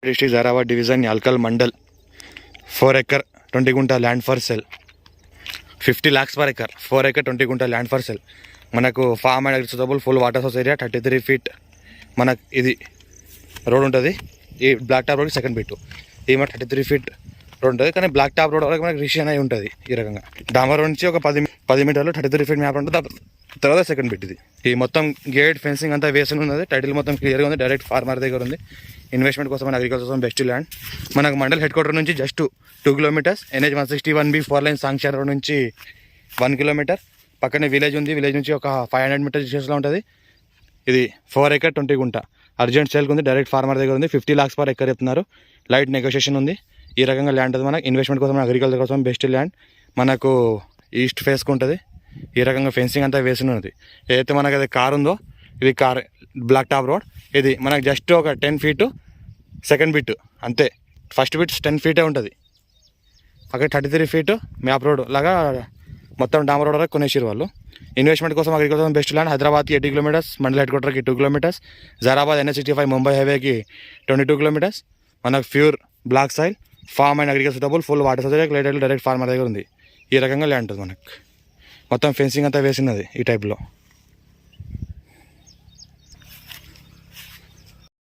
District Zaheerabad division Yalkal mandal 4 acre 20 gunta land for sale 50 lakhs per acre 4 acre 20 gunta land for sale. మనకు farm and agriculturable full water source area 33 feet. మనకు ఇది road ఉంటుంది. ఈ block top road second bit ఈ మన 33 feet road ఉంటుంది. కానీ black top road వరకు మనకు రిషన్ అయి ఉంటుంది. ఈ రకంగా డామర్ రోడ్ నుంచి ఒక 10 మీటర్లు 33 feet మ్యాప్ ఉంటుంది. తర్వాత సెకండ్ బిట్ ఇది. ఈ మొత్తం గేట్ ఫెన్సింగ్ అంతా వేసి ఉన్నది. టైటిల్ మొత్తం క్లియర్గా ఉంది. డైరెక్ట్ ఫార్మర్ దగ్గర ఉంది. ఇన్వెస్ట్మెంట్ కోసం మన అగ్రికల్చర్ కోసం బెస్ట్ ల్యాండ్. మనకు మండల్ హెడ్ క్వార్టర్ నుంచి just 2 kilometers. NH 161B 4 lane sanction road నుంచి 1 kilometer. పక్కనే విలేజ్ ఉంది. విలేజ్ నుంచి ఒక 500 meters డిస్టెన్స్లో ఉంటుంది. ఇది 4 acre 20 గుంట అర్జెంట్ సేల్కి ఉంది. డైరెక్ట్ ఫార్మర్ దగ్గర ఉంది. 50 lakhs per acre చెప్తున్నారు. లైట్ నెగోషియేషన్ ఉంది. ఈ రకంగా ల్యాండ్ ఉంది. మనకు ఇన్వెస్ట్మెంట్ కోసం అగ్రికల్చర్ కోసం బెస్ట్ ల్యాండ్. మనకు ఈస్ట్ ఫేస్కి ఉంటుంది. ఈ రకంగా ఫెన్సింగ్ అంతా వేసి ఉన్నది. ఏదైతే మనకు అది కార్ ఉందో ఇది కార్ బ్లాక్ టాప్ రోడ్. ఇది మనకు జస్ట్ ఒక 10 feet సెకండ్ బిట్ అంతే. ఫస్ట్ బిట్ 10 feet ఉంటుంది. అక్కడ 33 feet మ్యాప్ రోడ్ లాగా మొత్తం డామర్ రోడ్ వరకు కొనేసారు వాళ్ళు. ఇన్వెస్ట్మెంట్ కోసం అగ్రికల్చర్ బెస్ట్ ల్యాండ్. హైదరాబాద్కి 80 kilometers. మండల్ హెడ్ క్వార్టర్కి 2 kilometers. జైరాబాద్ NH 65 ముంబై హైవేకి 22 kilometers. మనకు pure black soil farm and agriculturable full water source direct farmer దగ్గర ఉంది. ఈ రకంగా ల్యాండ్ ఉంటుంది. మనకు మొత్తం ఫెన్సింగ్ అంతా వేసినది ఈ టైప్లో.